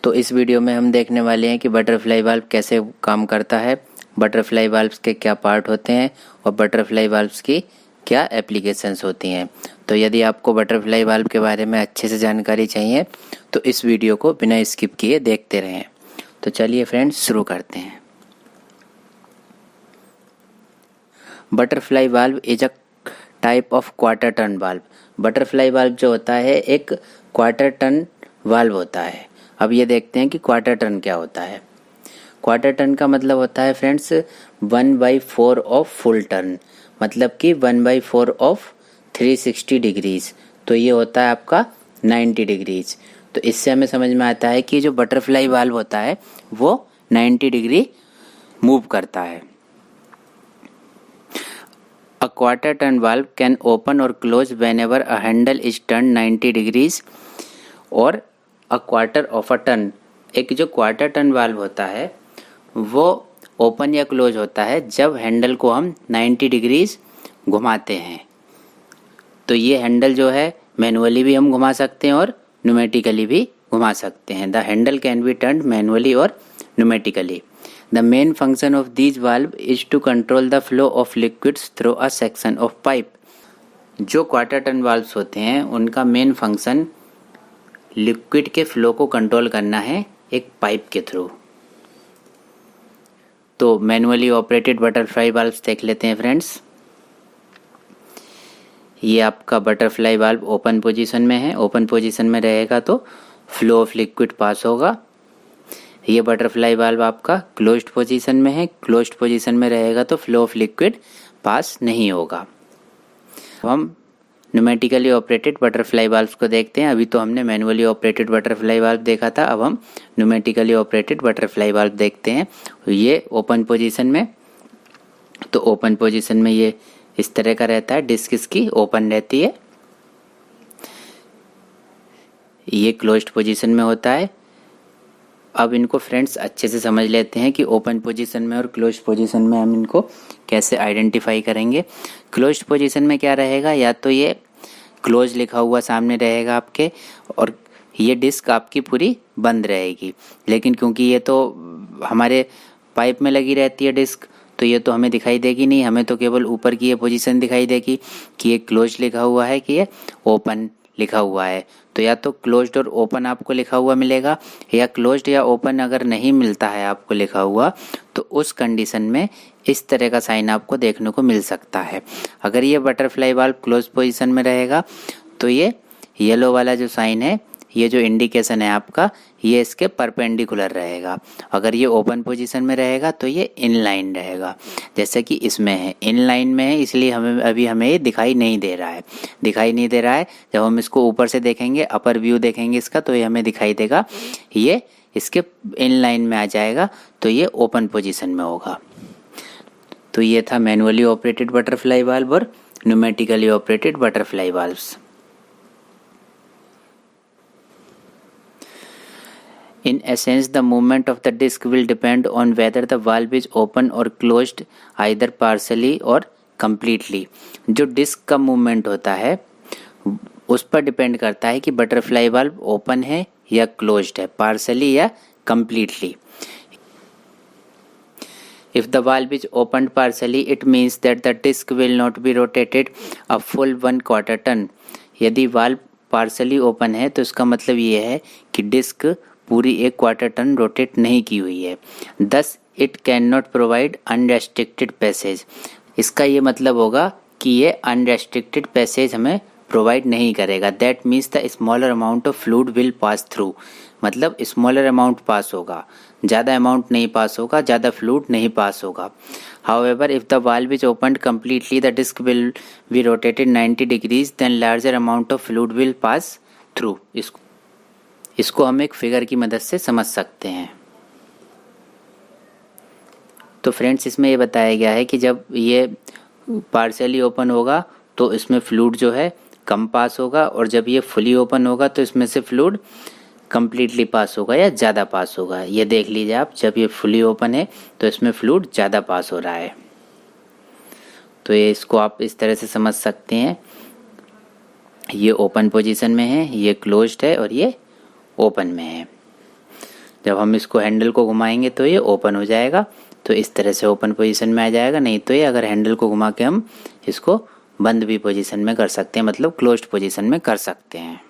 तो इस वीडियो में हम देखने वाले हैं कि बटरफ्लाई वाल्व कैसे काम करता है, बटरफ्लाई वाल्व्स के क्या पार्ट होते हैं और बटरफ्लाई वाल्व्स की क्या एप्लीकेशंस होती हैं। तो यदि आपको बटरफ्लाई वाल्व के बारे में अच्छे से जानकारी चाहिए तो इस वीडियो को बिना स्किप किए देखते रहें। तो चलिए फ्रेंड्स शुरू करते हैं। Butterfly valve is a type of quarter turn valve. Butterfly valve जो होता है एक क्वार्टर टर्न वाल्व होता है। अब ये देखते हैं कि क्वार्टर टर्न क्या होता है। क्वार्टर टर्न का मतलब होता है फ्रेंड्स 1/4 ऑफ फुल टर्न, मतलब कि 1/4 ऑफ 360 डिग्रीज। तो ये होता है आपका 90 डिग्रीज। तो इससे हमें समझ में आता है कि जो बटरफ्लाई वाल्व होता है वो 90 डिग्री मूव करता है। A quarter turn valve can open or close whenever a handle is turned 90 degrees or a quarter of a turn। एक जो क्वार्टर टर्न वाल्व होता है वो ओपन या क्लोज होता है जब हैंडल को हम 90 डिग्रीज घुमाते हैं। तो ये हैंडल जो है मैनुअली भी हम घुमा सकते हैं और न्यूमेटिकली भी घुमा सकते हैं। The handle can be turned manually और pneumatically. The main function of these valve is to control the flow of liquids through a section of pipe। जो क्वार्टर टर्न वाल्व्स होते हैं उनका मेन फंक्शन लिक्विड के flow को control करना है एक पाइप के थ्रू। तो मैनुअली ऑपरेटेड बटरफ्लाई वाल्व्स देख लेते हैं फ्रेंड्स। ये आपका बटरफ्लाई वाल्व ओपन पोजीशन में है। ओपन पोजीशन में रहेगा तो फ्लो ऑफ लिक्विड पास होगा। ये बटरफ्लाई वाल्व आपका क्लोज्ड पोजीशन में है। क्लोज्ड पोजीशन में रहेगा तो फ्लो ऑफ लिक्विड पास नहीं होगा। हम न्यूमेटिकली ऑपरेटेड बटरफ्लाई वाल्व्स को देखते हैं। अभी तो हमने मैनुअली ऑपरेटेड बटरफ्लाई वाल्व देखा था, अब हम न्यूमेटिकली ऑपरेटेड बटरफ्लाई वाल्व देखते हैं। ये ओपन पोजीशन में, तो ओपन पोजीशन में ये इस तरह का रहता है, डिस्क इसकी ओपन रहती है। ये क्लोज्ड पोजीशन में होता है। अब इनको फ्रेंड्स अच्छे से समझ लेते हैं कि ओपन पोजीशन में और क्लोज्ड पोजीशन में हम इनको कैसे आइडेंटिफाई करेंगे। क्लोज्ड पोजीशन में क्या रहेगा, या तो ये क्लोज लिखा हुआ सामने रहेगा आपके और ये डिस्क आपकी पूरी बंद रहेगी। लेकिन क्योंकि ये तो हमारे पाइप में लगी रहती है डिस्क, तो ये तो हमें दिखाई देगी नहीं। हमें तो केवल ऊपर की ये पोजीशन दिखाई देगी कि ये क्लोज लिखा हुआ है कि ये ओपन लिखा हुआ है। तो या तो क्लोज्ड और ओपन आपको लिखा हुआ मिलेगा, या क्लोज्ड या ओपन अगर नहीं मिलता है आपको लिखा हुआ तो उस कंडीशन में इस तरह का साइन आपको देखने को मिल सकता है। अगर ये बटरफ्लाई वाल्व क्लोज पोजीशन में रहेगा तो ये येलो वाला जो साइन है, ये जो इंडिकेशन है आपका, ये इसके परपेंडिकुलर रहेगा। अगर ये ओपन पोजीशन में रहेगा तो ये इनलाइन रहेगा, जैसे कि इसमें है। इनलाइन में है इसलिए हमें ये दिखाई नहीं दे रहा है। जब हम इसको ऊपर से देखेंगे, अपर व्यू देखेंगे इसका, तो ये हमें दिखाई देगा, ये इसके इनलाइन में आ जाएगा, तो ये ओपन पोजीशन में होगा। तो ये था मैनुअली ऑपरेटेड बटरफ्लाई वाल्व और pneumatically operated butterfly valves. In essence, the movement of the disc will depend on whether the valve is open or closed, either partially or completely। जो disc का movement होता है उस पर depend करता है कि बटरफ्लाई वाल्व ओपन है या क्लोज्ड है, पार्शली या completely। If the valve is opened partially, it means that the disc will not be rotated a full 1/4 turn। यदि वाल्व पार्शली ओपन है तो इसका मतलब ये है कि डिस्क पूरी एक क्वार्टर टर्न रोटेट नहीं की हुई है। Thus it can not provide unrestricted passage. इसका ये मतलब होगा कि ये अनरेस्ट्रिक्टेड पैसेज हमें प्रोवाइड नहीं करेगा। That means the smaller amount of fluid will pass through, मतलब स्मॉलर अमाउंट पास होगा, ज़्यादा अमाउंट नहीं पास होगा, ज़्यादा फ्लूइड नहीं पास होगा। However, if the valve is opened completely, the disc will be rotated 90 degrees, then larger amount of fluid will pass through। इसको हम एक फिगर की मदद से समझ सकते हैं। तो फ्रेंड्स इसमें ये बताया गया है कि जब ये पार्शियली ओपन होगा तो इसमें फ्लूइड जो है कम पास होगा, और जब ये फुली ओपन होगा तो इसमें से फ्लूइड कम्प्लीटली पास होगा या ज़्यादा पास होगा। ये देख लीजिए आप, जब ये फुली ओपन है तो इसमें फ्लूइड ज़्यादा पास हो रहा है। तो ये इसको आप इस तरह से समझ सकते हैं, ये ओपन पोजीशन में है, ये क्लोज्ड है और ये ओपन में है। जब हम इसको हैंडल को घुमाएंगे तो ये ओपन हो जाएगा, तो इस तरह से ओपन पोजीशन में आ जाएगा। नहीं तो ये अगर हैंडल को घुमा के हम इसको बंद भी पोजीशन में कर सकते हैं, मतलब क्लोज्ड पोजीशन में कर सकते हैं।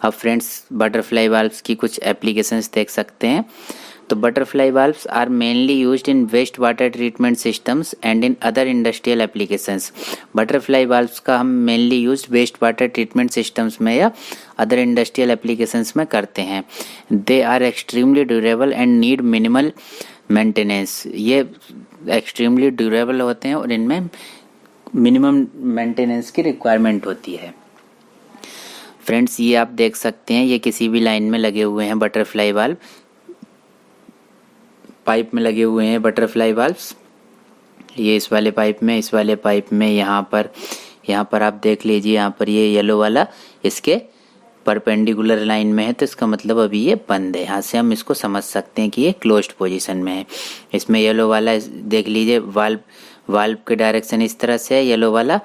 अब फ्रेंड्स बटरफ्लाई वाल्व्स की कुछ एप्लीकेशंस देख सकते हैं। तो butterfly valves are mainly used in waste water treatment systems and in other industrial applications. Butterfly valves का हम mainly use waste water treatment systems में या अदर इंडस्ट्रियल एप्लीकेशंस में करते हैं। They are extremely durable and need minimal maintenance. ये extremely durable होते हैं और इनमें मिनिमम मेंटेनेंस की रिक्वायरमेंट होती है। फ्रेंड्स ये आप देख सकते हैं, ये किसी भी लाइन में लगे हुए हैं बटरफ्लाई वाल्व, पाइप में लगे हुए हैं बटरफ्लाई वाल्व्स। ये इस वाले पाइप में, इस वाले पाइप में, यहाँ पर आप देख लीजिए, यहाँ पर ये येलो वाला इसके परपेंडिकुलर लाइन में है, तो इसका मतलब अभी ये बंद है। यहाँ से हम इसको समझ सकते हैं कि ये क्लोज्ड पोजीशन में है। इसमें येलो वाला देख लीजिए, वाल्व के डायरेक्शन इस तरह से है, येलो वाला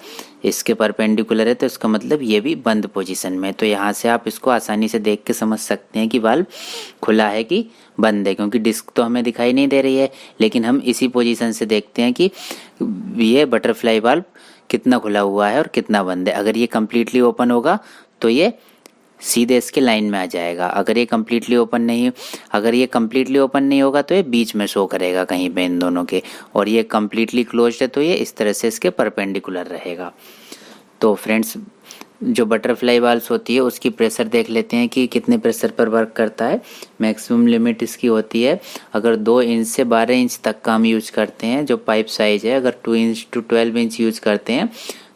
इसके परपेंडिकुलर है, तो इसका मतलब ये भी बंद पोजीशन में है। तो यहाँ से आप इसको आसानी से देख के समझ सकते हैं कि वाल्व खुला है कि बंद है, क्योंकि डिस्क तो हमें दिखाई नहीं दे रही है, लेकिन हम इसी पोजीशन से देखते हैं कि ये बटरफ्लाई वाल्व कितना खुला हुआ है और कितना बंद है। अगर ये कम्प्लीटली ओपन होगा तो ये सीधे इसके लाइन में आ जाएगा। अगर ये कम्प्लीटली ओपन नहीं होगा तो ये बीच में शो करेगा कहीं पे इन दोनों के, और ये कम्प्लीटली क्लोज्ड है तो ये इस तरह से इसके परपेंडिकुलर रहेगा। तो फ्रेंड्स जो बटरफ्लाई वाल्व्स होती है उसकी प्रेशर देख लेते हैं कि कितने प्रेशर पर वर्क करता है। मैक्सिमम लिमिट इसकी होती है, अगर 2 इंच से 12 इंच तक का हम यूज करते हैं जो पाइप साइज है, अगर 2 इंच टू 12 इंच यूज करते हैं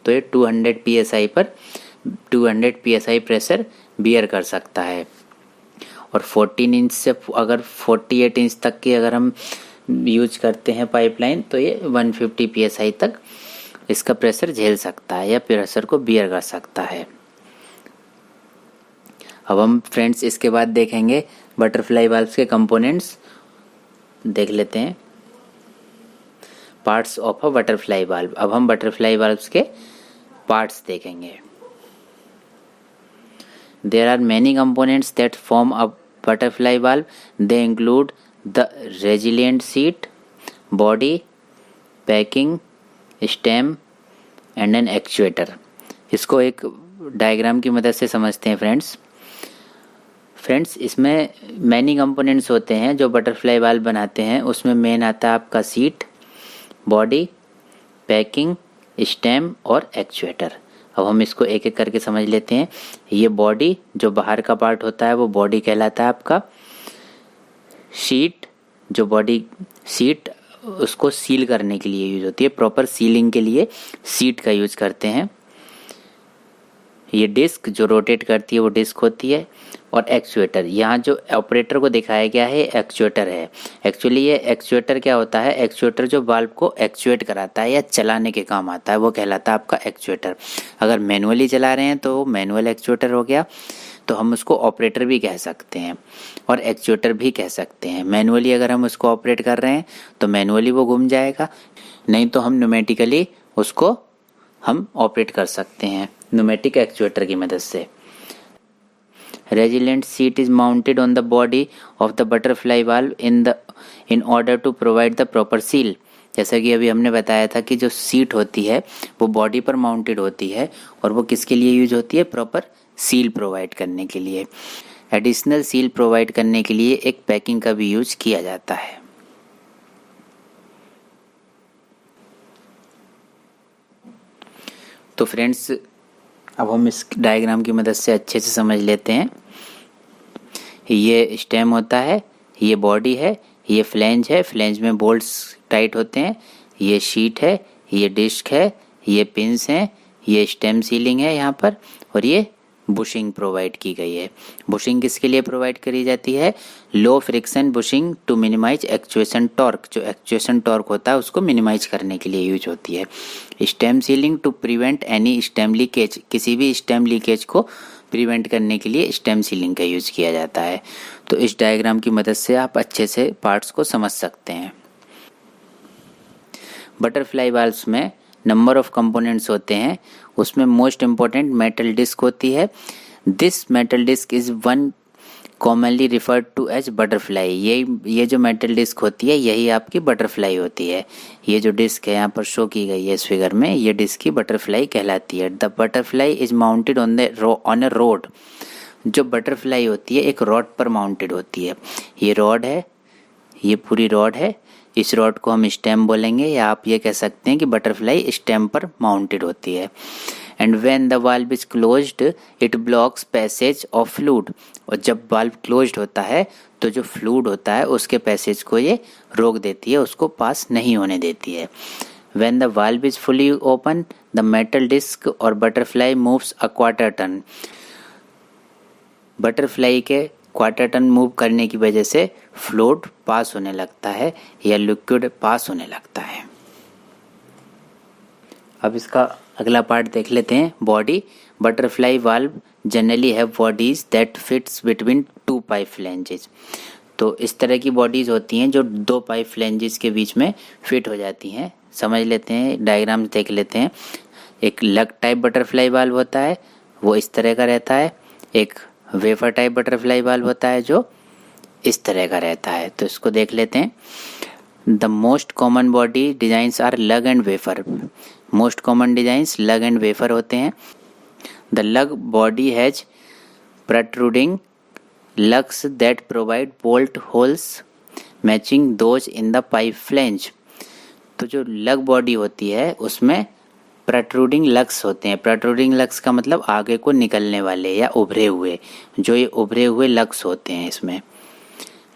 तो ये 200 psi प्रेशर बियर कर सकता है। और 14 इंच से अगर 48 इंच तक की अगर हम यूज करते हैं पाइपलाइन तो ये 150 psi तक इसका प्रेशर झेल सकता है या प्रेशर को बियर कर सकता है। अब हम फ्रेंड्स इसके बाद देखेंगे बटरफ्लाई वाल्व्स के कंपोनेंट्स देख लेते हैं, parts of a butterfly valve. अब हम बटरफ्लाई वाल्व्स के पार्ट्स देखेंगे। There are many components that form a butterfly valve. They include the resilient sheet, body, packing, stem and an actuator. इसको एक डायग्राम की मदद से समझते हैं फ्रेंड्स इसमें मैनी कंपोनेंट्स होते हैं जो बटरफ्लाई वाल्व बनाते हैं। उसमें मेन आता है आपका सीट, बॉडी, पैकिंग, स्टेम और एक्चुएटर। अब हम इसको एक एक करके समझ लेते हैं। ये बॉडी जो बाहर का पार्ट होता है वो बॉडी कहलाता है आपका। शीट जो बॉडी सीट उसको सील करने के लिए यूज होती है, प्रॉपर सीलिंग के लिए सीट का यूज करते हैं। ये डिस्क जो रोटेट करती है वो डिस्क होती है। और एक्चुएटर, यहाँ जो ऑपरेटर को दिखाया गया है एक्चुएटर है। एक्चुअली ये एक्चुएटर क्या होता है, एक्चुएटर जो वाल्व को एक्चुएट कराता है या चलाने के काम आता है वो कहलाता है आपका एक्चुएटर। अगर मैनुअली चला रहे हैं तो मैनुअल एक्चुएटर हो गया, तो हम उसको ऑपरेटर भी कह सकते हैं और एक्चुएटर भी कह सकते हैं। मैनुअली अगर हम उसको ऑपरेट कर रहे हैं तो मैनुअली वो घूम जाएगा, नहीं तो हम न्यूमेटिकली उसको हम ऑपरेट कर सकते हैं न्यूमेटिक एक्चुएटर की मदद से। Resilient seat is mounted on the body of the butterfly valve in order to provide the proper seal. जैसा कि अभी हमने बताया था कि जो सीट होती है वो बॉडी पर माउंटेड होती है और वो किसके लिए यूज होती है, प्रॉपर सील प्रोवाइड करने के लिए। एडिशनल सील प्रोवाइड करने के लिए एक पैकिंग का भी यूज किया जाता है। तो फ्रेंड्स अब हम इस डायग्राम की मदद से अच्छे से समझ लेते हैं। ये स्टेम होता है, ये बॉडी है, ये फ्लेंज है, फ्लेंज में बोल्ट्स टाइट होते हैं, ये शीट है, ये डिस्क है, ये पिंस हैं, ये स्टेम सीलिंग है यहाँ पर, और ये बुशिंग प्रोवाइड की गई है। बुशिंग किसके लिए प्रोवाइड करी जाती है, low friction bushing to minimize actuation torque. जो एक्चुएशन टॉर्क होता है उसको मिनिमाइज करने के लिए यूज होती है। Stem sealing to prevent any stem leakage, किसी भी स्टेम लीकेज को प्रिवेंट करने के लिए स्टेम सीलिंग का यूज किया जाता है। तो इस डायग्राम की मदद से आप अच्छे से पार्ट्स को समझ सकते हैं। बटरफ्लाई वाल्व्स में नंबर ऑफ कंपोनेंट्स होते हैं, उसमें मोस्ट इम्पॉर्टेंट मेटल डिस्क होती है। This metal disc is one commonly referred to as butterfly. ये जो मेटल डिस्क होती है यही आपकी बटरफ्लाई होती है। ये जो डिस्क है यहाँ पर शो की गई है इस फिगर में, ये डिस्क की बटरफ्लाई कहलाती है। The butterfly is mounted on A rod. जो बटरफ्लाई होती है एक रॉड पर माउंटेड होती है। ये रॉड है, ये पूरी रॉड है। इस रॉड को हम स्टेम बोलेंगे, या आप ये कह सकते हैं कि बटरफ्लाई स्टेम पर माउंटेड होती है। And when the valve is closed it blocks passage of fluid. और जब वाल्व क्लोज्ड होता है तो जो फ्लूइड होता है उसके पैसेज को ये रोक देती है, उसको पास नहीं होने देती है। When the valve is fully open the metal disc और butterfly moves a quarter turn. Butterfly के क्वार्टर टर्न मूव करने की वजह से फ्लूइड पास होने लगता है या लिक्विड पास होने लगता है। अब इसका अगला पार्ट देख लेते हैं, body. Butterfly valve generally have bodies that fits between two pipe flanges. तो इस तरह की बॉडीज होती हैं जो दो पाइप फ्लैंजेस के बीच में फिट हो जाती हैं। समझ लेते हैं, डायग्राम देख लेते हैं। एक लग टाइप बटरफ्लाई वाल्व होता है, वो इस तरह का रहता है। एक वेफर टाइप बटरफ्लाई वाल्व होता है जो इस तरह का रहता है। तो इसको देख लेते हैं। The most common body designs are lug and wafer. Most common designs lug and wafer होते हैं। The lug body has protruding lugs that provide bolt holes matching those in the pipe flange। तो जो लग body होती है उसमें protruding लग्स होते हैं। प्रोट्रूडिंग लग्स का मतलब आगे को निकलने वाले या उभरे हुए, जो ये उभरे हुए लग्स होते हैं इसमें।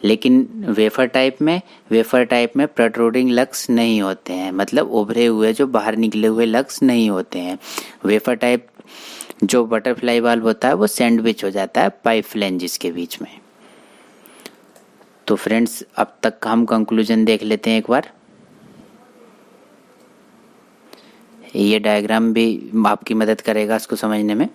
लेकिन वेफर टाइप में प्रोट्रूडिंग लग्स नहीं होते हैं, मतलब उभरे हुए जो बाहर निकले हुए लग्स नहीं होते हैं। वेफर टाइप जो बटरफ्लाई वाल्व होता है वो सैंडविच हो जाता है पाइप फ्लैंजेस के बीच में। तो फ्रेंड्स अब तक हम कंक्लूजन देख लेते हैं एक बार। ये डायग्राम भी आपकी मदद करेगा इसको समझने में।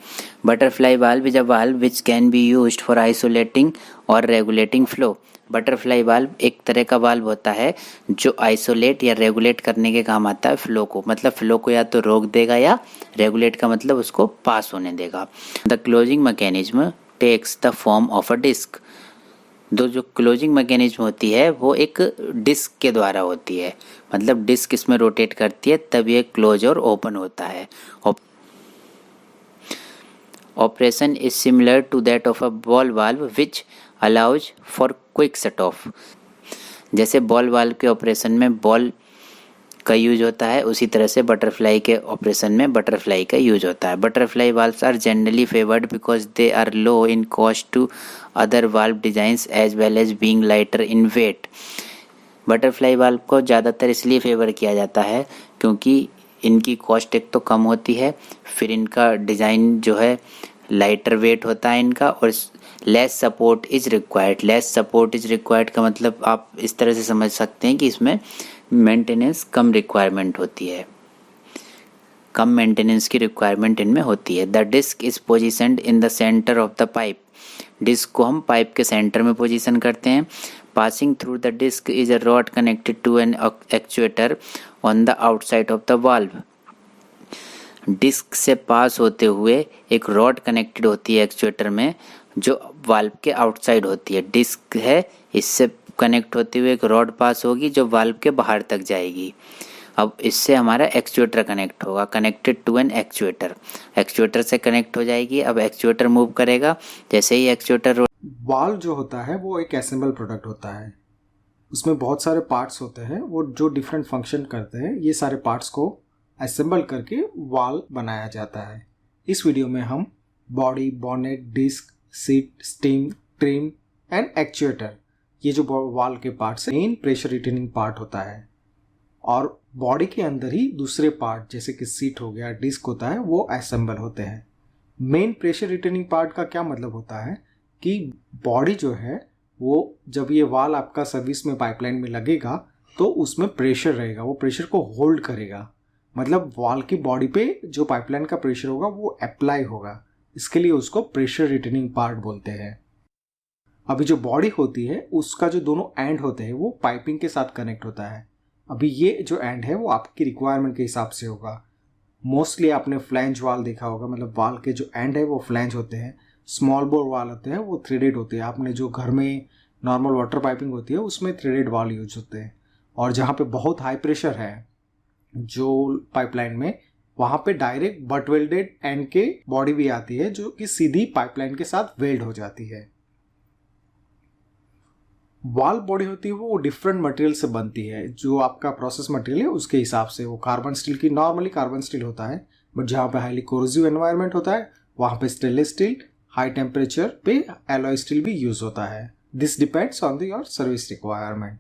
Butterfly valve is a valve which can be used for isolating और रेगुलेटिंग फ्लो। बटरफ्लाई वाल्व एक तरह का वाल्व होता है जो आइसोलेट या रेगुलेट करने के काम आता है फ्लो को। मतलब फ्लो को या तो रोक देगा या रेगुलेट का मतलब उसको पास होने देगा। The closing mechanism takes the form of a disc. जो क्लोजिंग मैकेनिज्म होती है वो एक डिस्क के द्वारा होती है, मतलब डिस्क इसमें रोटेट करती है तब ये क्लोज और ओपन होता है। Operation is similar to that of a ball valve which allows for quick shut off. जैसे बॉल वाल्व के ऑपरेशन में बॉल का यूज होता है, उसी तरह से बटरफ्लाई के ऑपरेशन में बटरफ्लाई का यूज होता है। Butterfly valves are generally favoured because they are low in cost to other valve designs as well as being lighter in weight. Butterfly valve को ज़्यादातर इसलिए फेवर किया जाता है क्योंकि इनकी कॉस्ट एक तो कम होती है, फिर इनका डिज़ाइन जो है लाइटर वेट होता है इनका, और less support is required. Less support is required का मतलब आप इस तरह से समझ सकते हैं कि इसमें मेंटेनेंस कम रिक्वायरमेंट होती है, कम मेंटेनेंस की रिक्वायरमेंट इनमें होती है। The disc is positioned in the centre of the pipe. Disc को हम पाइप के सेंटर में पोजीशन करते हैं। Passing through the disc is a rod connected to an actuator on the outside of the valve. Disc से pass होते हुए एक रॉड कनेक्टेड होती है एक्चुएटर में जो वाल्व के आउटसाइड होती है। डिस्क है, इससे कनेक्ट होते हुए एक रॉड पास होगी जो वाल्व के बाहर तक जाएगी। अब इससे हमारा एक्चुएटर कनेक्ट होगा, connected to an actuator. Actuator से कनेक्ट हो जाएगी। अब एक्चुएटर मूव करेगा, जैसे ही एक्चुएटर वाल्व जो होता है वो एक असेंबल प्रोडक्ट होता है। उसमें बहुत सारे पार्ट्स होते हैं वो जो डिफरेंट फंक्शन करते हैं। ये सारे पार्ट्स को असेंबल करके वाल्व बनाया जाता है। इस वीडियो में हम body, bonnet, disc, seat, stem, trim and actuator, ये जो वाल्व के पार्ट्स हैं, मेन प्रेशर रिटेनिंग पार्ट होता है। और बॉडी के अंदर ही दूसरे पार्ट जैसे कि सीट हो गया, डिस्क होता है, वो असेंबल होते हैं। मेन प्रेशर रिटेनिंग पार्ट का क्या मतलब होता है कि बॉडी जो है वो जब ये वाल्व आपका सर्विस में पाइपलाइन में लगेगा तो उसमें प्रेशर रहेगा, वो प्रेशर को होल्ड करेगा। मतलब वाल्व की बॉडी पे जो पाइपलाइन का प्रेशर होगा वो अप्लाई होगा, इसके लिए उसको प्रेशर रिटेनिंग पार्ट बोलते हैं। अभी जो बॉडी होती है उसका जो दोनों एंड होते हैं वो पाइपिंग के साथ कनेक्ट होता है। अभी ये जो एंड है वो आपकी रिक्वायरमेंट के हिसाब से होगा। मोस्टली आपने फ्लैंज वाल्व देखा होगा, मतलब वाल्व के जो एंड है वो फ्लैंज होते हैं। स्मॉल बोर वाल होते हैं वो थ्रेडेड होते हैं। आपने जो घर में नॉर्मल वाटर पाइपिंग होती है उसमें थ्रेडेड वाल यूज होते हैं। और जहाँ पे बहुत हाई प्रेशर है जो पाइपलाइन में, वहाँ पे डायरेक्ट बट वेल्डेड एंड के बॉडी भी आती है जो कि सीधी पाइपलाइन के साथ वेल्ड हो जाती है। वाल बॉडी होती है वो डिफरेंट मटेरियल से बनती है। जो आपका प्रोसेस मटेरियल है उसके हिसाब से वो कार्बन स्टील की, नॉर्मली कार्बन स्टील होता है, बट जहाँ पे हाईली कोरोसिव एनवायरनमेंट होता है वहाँ पे स्टेनलेस स्टील, हाई टेम्परेचर पे एलॉय स्टील भी यूज होता है। This depends on your service requirement.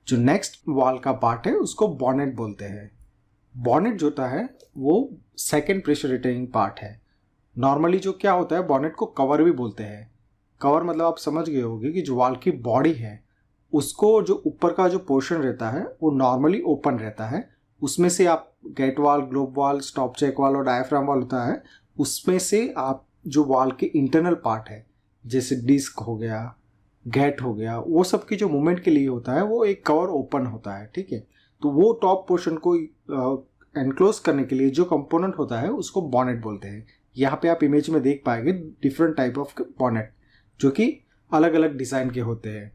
जो नेक्स्ट वाल का पार्ट है उसको बॉनेट बोलते हैं। बॉनेट जो होता है वो सेकेंड प्रेशर रिटेनिंग पार्ट है। नॉर्मली जो क्या होता है, बॉनेट को कवर भी बोलते हैं। कवर मतलब आप समझ गए होंगे कि जो वाल की बॉडी है उसको जो ऊपर का जो पोर्शन रहता है वो नॉर्मली ओपन रहता है। उसमें से आप गेट वाल, ग्लोब वाल, स्टॉप चेक वाल और डायफ्राम वाल होता है, उसमें से आप जो वाल के इंटरनल पार्ट है जैसे डिस्क हो गया, गेट हो गया, वो सब की जो मूवमेंट के लिए होता है वो एक कवर ओपन होता है। ठीक है, तो वो टॉप पोर्शन को एनक्लोज करने के लिए जो कंपोनेंट होता है उसको बॉनेट बोलते हैं। यहाँ पे आप इमेज में देख पाएंगे डिफरेंट टाइप ऑफ बॉनेट जो कि अलग अलग डिज़ाइन के होते हैं।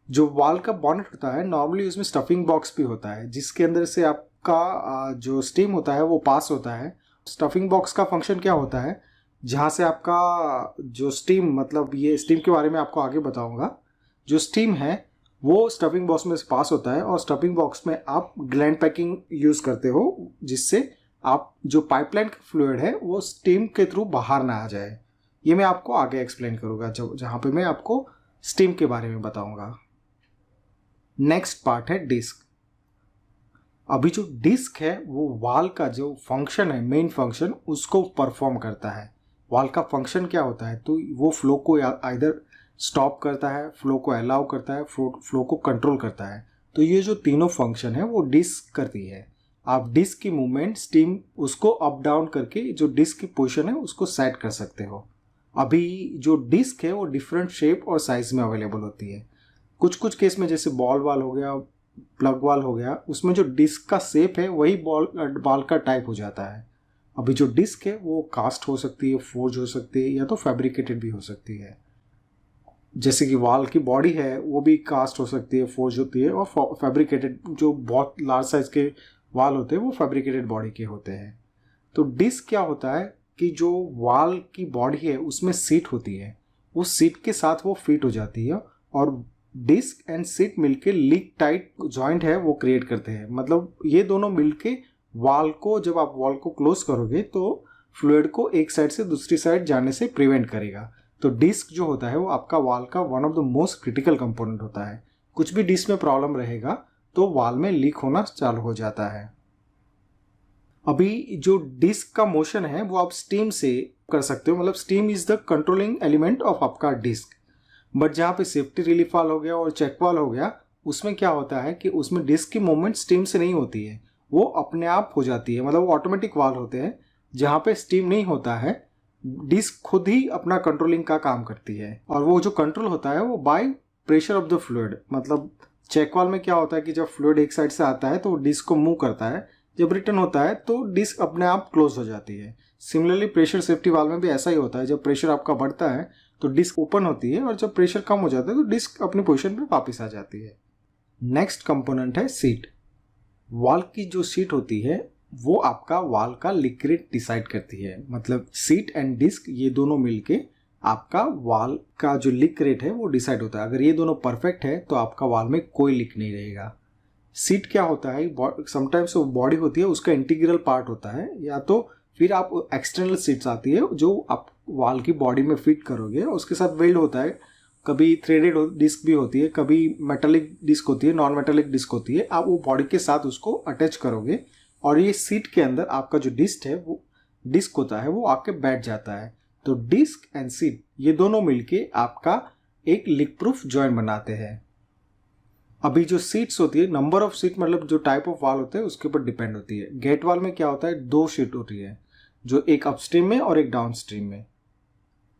जो वाल का बॉनेट होता है नॉर्मली उसमें स्टफिंग बॉक्स भी होता है जिसके अंदर से आपका जो स्टीम होता है वो पास होता है। स्टफिंग बॉक्स का फंक्शन क्या होता है, जहाँ से आपका जो स्टीम, मतलब ये स्टीम के बारे में आपको आगे बताऊंगा, जो स्टीम है वो स्टफिंग बॉक्स में से पास होता है और स्टफिंग बॉक्स में आप ग्लैंड पैकिंग यूज़ करते हो जिससे आप जो पाइपलाइन का फ्लूइड है वो स्टीम के थ्रू बाहर ना आ जाए। ये मैं आपको आगे एक्सप्लेन करूँगा जहाँ पे मैं आपको स्टीम के बारे में बताऊँगा। नेक्स्ट पार्ट है डिस्क। अभी जो डिस्क है वो वाल का जो फंक्शन है, मेन फंक्शन, उसको परफॉर्म करता है। वाल का फंक्शन क्या होता है, तो वो फ्लो को आइदर स्टॉप करता है, फ्लो को अलाउ करता है, फ्लो को कंट्रोल करता है। तो ये जो तीनों फंक्शन है वो डिस्क करती है। आप डिस्क की मूवमेंट, स्टीम, उसको अप डाउन करके जो डिस्क की पोजीशन है उसको सेट कर सकते हो। अभी जो डिस्क है वो डिफरेंट शेप और साइज में अवेलेबल होती है। कुछ कुछ केस में जैसे बॉल वाल हो गया, प्लग वाल हो गया, उसमें जो डिस्क का शेप है वही बॉल का टाइप हो जाता है। अभी जो डिस्क है वो कास्ट हो सकती है, फोर्ज हो सकती है, या तो फैब्रिकेटेड भी हो सकती है। जैसे कि वाल की बॉडी है वो भी कास्ट हो सकती है, फोर्ज होती है, और फैब्रिकेटेड जो बहुत लार्ज साइज के वाल होते हैं वो फैब्रिकेटेड बॉडी के होते हैं। तो डिस्क क्या होता है कि जो वाल की बॉडी है उसमें सीट होती है, उस सीट के साथ वो फिट हो जाती है और डिस्क एंड सीट मिलके लीक टाइट जॉइंट है वो क्रिएट करते हैं। मतलब ये दोनों मिलके वाल को, जब आप वाल को क्लोज करोगे तो फ्लूइड को एक साइड से दूसरी साइड जाने से प्रिवेंट करेगा। तो डिस्क जो होता है वो आपका वाल का one of the most critical component होता है। कुछ भी डिस्क में प्रॉब्लम रहेगा तो वाल में लीक होना चालू हो जाता है। अभी जो डिस्क का मोशन है वो आप स्टीम से कर सकते हो, मतलब steam is the controlling element of आपका डिस्क। बट जहाँ पे सेफ्टी रिलीफ वाल हो गया और चेक वाल हो गया, उसमें क्या होता है कि उसमें डिस्क की मूवमेंट स्टीम से नहीं होती है, वो अपने आप हो जाती है। मतलब वो ऑटोमेटिक वाल होते हैं जहाँ पे स्टीम नहीं होता है, डिस्क खुद ही अपना कंट्रोलिंग का काम करती है। और वो जो कंट्रोल होता है वो by pressure of the fluid. मतलब चेक वाल में क्या होता है कि जब फ्लूइड एक साइड से आता है तो डिस्क को मूव करता है, जब रिटर्न होता है तो डिस्क अपने आप क्लोज हो जाती है। सिमिलरली प्रेशर सेफ्टी वाल में भी ऐसा ही होता है, जब प्रेशर आपका बढ़ता है तो डिस्क ओपन होती है और जब प्रेशर कम हो जाता है तो डिस्क अपनी पोजीशन पे वापस आ जाती है। नेक्स्ट कंपोनेंट है सीट। वाल की जो सीट होती है वो आपका वाल का लिक्विड डिसाइड करती है। मतलब सीट एंड डिस्क ये दोनों मिलके आपका वाल का जो लीक रेट है वो डिसाइड होता है। अगर ये दोनों परफेक्ट है तो आपका वाल में कोई लीक नहीं रहेगा। सीट क्या होता है, समटाइम्स वो बॉडी होती है उसका इंटीग्रल पार्ट होता है, या तो फिर आप एक्सटर्नल सीट्स आती है जो आप वाल की बॉडी में फिट करोगे, उसके साथ वेल्ड होता है। कभी थ्रेडेड डिस्क भी होती है, कभी मेटालिक डिस्क होती है, नॉन मेटालिक डिस्क होती है। आप वो बॉडी के साथ उसको अटैच करोगे और ये सीट के अंदर आपका जो डिस्क है वो डिस्क होता है वो आके बैठ जाता है। तो डिस्क एंड सीट ये दोनों मिलके आपका एक लीक प्रूफ जॉइंट बनाते हैं। अभी जो सीट्स होती है, नंबर ऑफ सीट मतलब जो टाइप ऑफ वाल होते हैं उसके ऊपर डिपेंड होती है। गेट वाल में क्या होता है, 2 सीट होती है, जो एक अपस्ट्रीम में और एक डाउनस्ट्रीम में।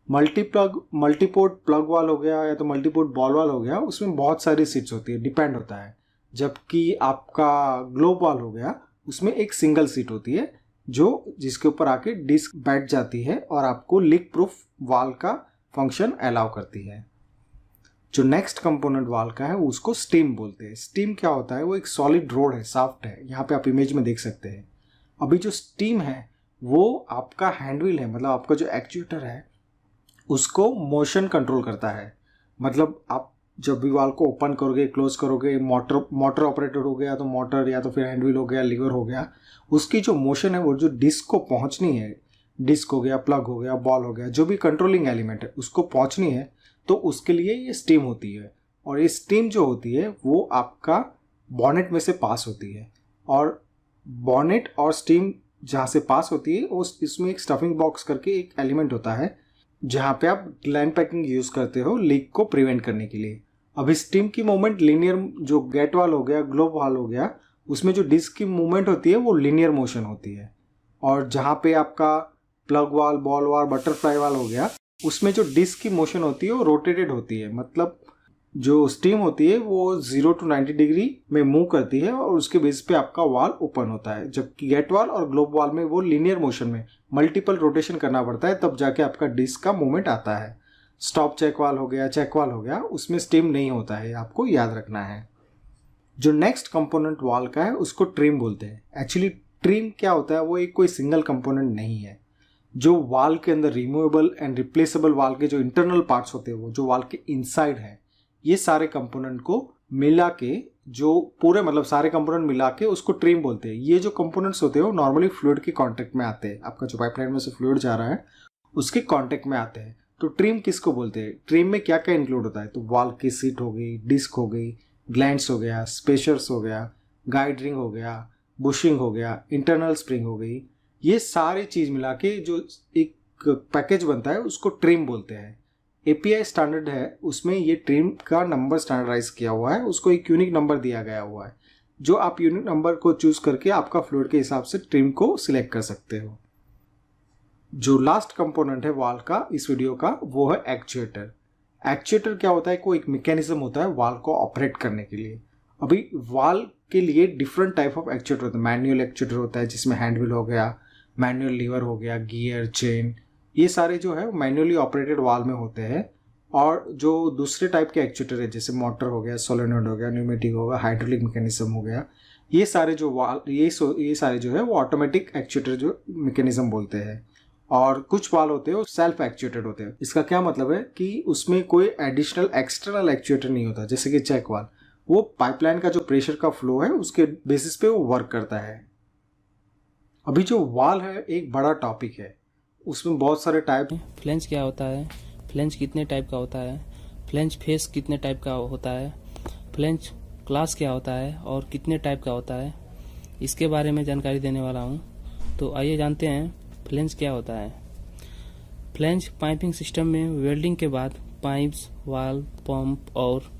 मल्टीपोर्ट प्लग वाल हो गया या तो मल्टीपोर्ट बॉल वाल हो गया, उसमें बहुत सारी सीट्स होती है, डिपेंड होता है। जबकि आपका ग्लोब वाल हो गया उसमें एक सिंगल सीट होती है जो जिसके ऊपर आके डिस्क बैठ जाती है और आपको लीक प्रूफ वाल का फंक्शन अलाउ करती है। जो नेक्स्ट कंपोनेंट वाल का है उसको स्टीम बोलते हैं। स्टीम क्या होता है, वो एक सॉलिड रोड है, सॉफ्ट है, यहाँ पे आप इमेज में देख सकते हैं। अभी जो स्टीम है वो आपका हैंडव्हील है, मतलब आपका जो एक्चुएटर है उसको मोशन कंट्रोल करता है। मतलब आप जब भी वाल को ओपन करोगे क्लोज करोगे, मोटर ऑपरेटेड हो गया तो मोटर, या तो फिर हैंडव्हील हो गया, लीवर हो गया, उसकी जो मोशन है वो जो डिस्क को पहुंचनी है, डिस्क हो गया, प्लग हो गया, बॉल हो गया, जो भी कंट्रोलिंग एलिमेंट है उसको पहुंचनी है, तो उसके लिए ये स्टीम होती है। और ये स्टीम जो होती है वो आपका बॉनेट में से पास होती है, और बॉनेट और स्टीम जहाँ से पास होती है उस इसमें एक स्टफिंग बॉक्स करके एक एलिमेंट होता है जहाँ पे आप ग्लैंड पैकिंग यूज़ करते हो लीक को प्रिवेंट करने के लिए। अभी स्टीम की मूवमेंट लीनियर, जो गेट वाल हो गया, ग्लोब वाल हो गया, उसमें जो डिस्क की मूवमेंट होती है वो लीनियर मोशन होती है। और जहाँ पे आपका प्लग वाल, बॉल वाल, बटरफ्लाई वाल हो गया, उसमें जो डिस्क की मोशन होती है वो रोटेटेड होती है। मतलब जो स्टीम होती है वो 0 to 90 डिग्री में मूव करती है और उसके बेस पे आपका वाल ओपन होता है। जबकि गेट वाल और ग्लोब वाल में वो लीनियर मोशन में मल्टीपल रोटेशन करना पड़ता है, तब जाके आपका डिस्क का मूवमेंट आता है। स्टॉप चेक वाल हो गया, चेक वाल हो गया, उसमें स्टीम नहीं होता है, आपको याद रखना है। जो नेक्स्ट कंपोनेंट वाल का है उसको ट्रिम बोलते हैं। एक्चुअली ट्रिम क्या होता है, वो एक कोई सिंगल कंपोनेंट नहीं है। जो वाल के अंदर रिमूवेबल एंड रिप्लेसेबल वाल के जो इंटरनल पार्ट्स होते हैं, वो जो वाल के इनसाइड है, ये सारे कंपोनेंट को मिला के, जो पूरे मतलब सारे कंपोनेंट मिला के उसको ट्रिम बोलते हैं। ये जो कंपोनेंट्स होते हैं वो नॉर्मली फ्लूइड के कांटेक्ट में आते हैं। आपका जो पाइपलाइन में से फ्लूइड जा रहा है उसके कांटेक्ट में आते हैं। तो ट्रिम किसको बोलते हैं? ट्रिम में क्या क्या इंक्लूड होता है? तो वाल की सीट हो गई, डिस्क हो गई, ग्लैंड्स हो गया, स्पेशर्स हो गया, गाइड रिंग हो गया, बुशिंग हो गया, इंटरनल स्प्रिंग हो गई। ये सारी चीज मिला के जो एक पैकेज बनता है उसको ट्रिम बोलते हैं। API स्टैंडर्ड है, उसमें ये ट्रिम का नंबर स्टैंडर्डाइज किया हुआ है, उसको एक यूनिक नंबर दिया गया हुआ है, जो आप यूनिक नंबर को चूज करके आपका फ्लूइड के हिसाब से ट्रिम को सिलेक्ट कर सकते हो। जो लास्ट कंपोनेंट है वाल का इस वीडियो का, वो है एक्चुएटर। एक्चुएटर क्या होता है? कोई एक मैकेनिज्म होता है वाल को ऑपरेट करने के लिए। अभी वाल के लिए डिफरेंट टाइप ऑफ एक्चुएटर होता है। मैनुअल एक्चुएटर होता है जिसमें हैंडव्हील हो गया, मैनुअल लीवर हो गया, गियर, चेन, ये सारे जो है मैनुअली ऑपरेटेड वाल में होते हैं। और जो दूसरे टाइप के एक्चुएटर है जैसे मोटर हो गया, सोलेनॉइड हो गया, न्यूमेटिक हो गया, हाइड्रोलिक मैकेनिज्म हो गया, ये सारे जो वाल ये सारे जो है वो ऑटोमेटिक एक्चुएटर जो मैकेनिज्म बोलते हैं। और कुछ वाल होते हैं वो सेल्फ एक्चुएटेड होते हैं। इसका क्या मतलब है कि उसमें कोई एडिशनल एक्सटर्नल एक्चुएटर नहीं होता। जैसे कि चेक वाल, वो पाइपलाइन का जो प्रेशर का फ्लो है उसके बेसिस पे वो वर्क करता है। अभी जो वाल है एक बड़ा टॉपिक है, उसमें बहुत सारे टाइप। फ्लेंज क्या होता है, फ्लेंज कितने टाइप का होता है, फ्लेंज फेस कितने टाइप का होता है, फ्लेंज क्लास क्या होता है और कितने टाइप का होता है, इसके बारे में जानकारी देने वाला हूँ। तो आइए जानते हैं फ्लेंज क्या होता है। फ्लेंज पाइपिंग सिस्टम में वेल्डिंग के बाद पाइप्स, वाल्व, पंप और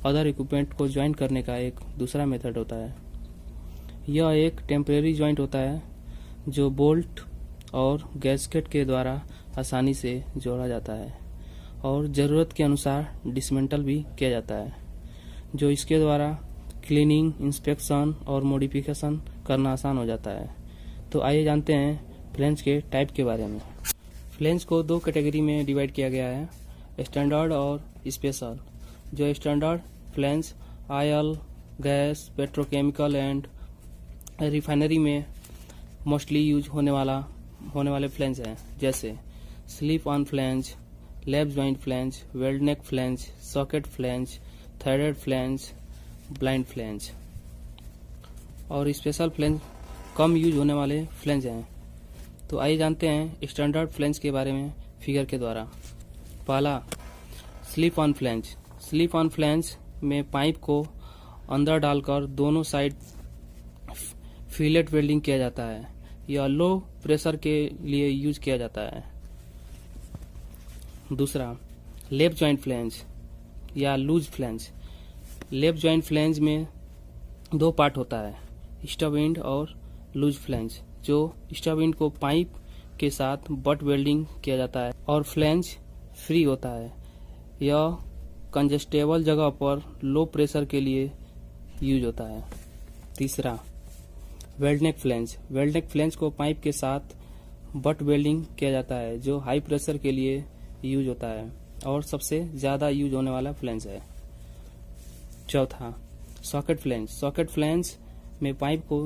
अदर इक्विपमेंट को ज्वाइन करने का एक दूसरा मेथड होता है। यह एक टेम्परेरी ज्वाइंट होता है जो बोल्ट और गैस्केट के द्वारा आसानी से जोड़ा जाता है और ज़रूरत के अनुसार डिसमेंटल भी किया जाता है, जो इसके द्वारा क्लीनिंग, इंस्पेक्शन और मॉडिफिकेशन करना आसान हो जाता है। तो आइए जानते हैं फ्लेंज के टाइप के बारे में। फ्लेंज को दो कैटेगरी में डिवाइड किया गया है, स्टैंडर्ड और स्पेशल। जो standard flange oil, gas, petrochemical and refinery में मोस्टली यूज होने वाले फ्लेंज हैं, जैसे slip on flange, lap joint flange, weld neck flange, socket flange, threaded flange, blind flange. और स्पेशल फ्लेंज कम यूज होने वाले फ्लेंज हैं। तो आइए जानते हैं स्टैंडर्ड फ्लेंज के बारे में फिगर के द्वारा। पहला, slip on flange. Slip on flange में पाइप को अंदर डालकर दोनों साइड फिलेट वेल्डिंग किया जाता है। यह लो प्रेशर के लिए यूज किया जाता है। दूसरा, लैप ज्वाइंट फ्लेंज या loose flange. Lap joint flange में दो पार्ट होता है, स्टब एंड और लूज फ्लेंज। जो स्टब एंड को पाइप के साथ बट वेल्डिंग किया जाता है और फ्लेंज फ्री होता है। यह कंजेस्टेबल जगह पर लो प्रेशर के लिए यूज होता है। तीसरा, वेल्ड नेक फ्लेंज को पाइप के साथ बट वेल्डिंग किया जाता है, जो हाई प्रेशर के लिए यूज होता है और सबसे ज़्यादा यूज होने वाला फ्लेंज है। चौथा, सॉकेट फ्लेंज में पाइप को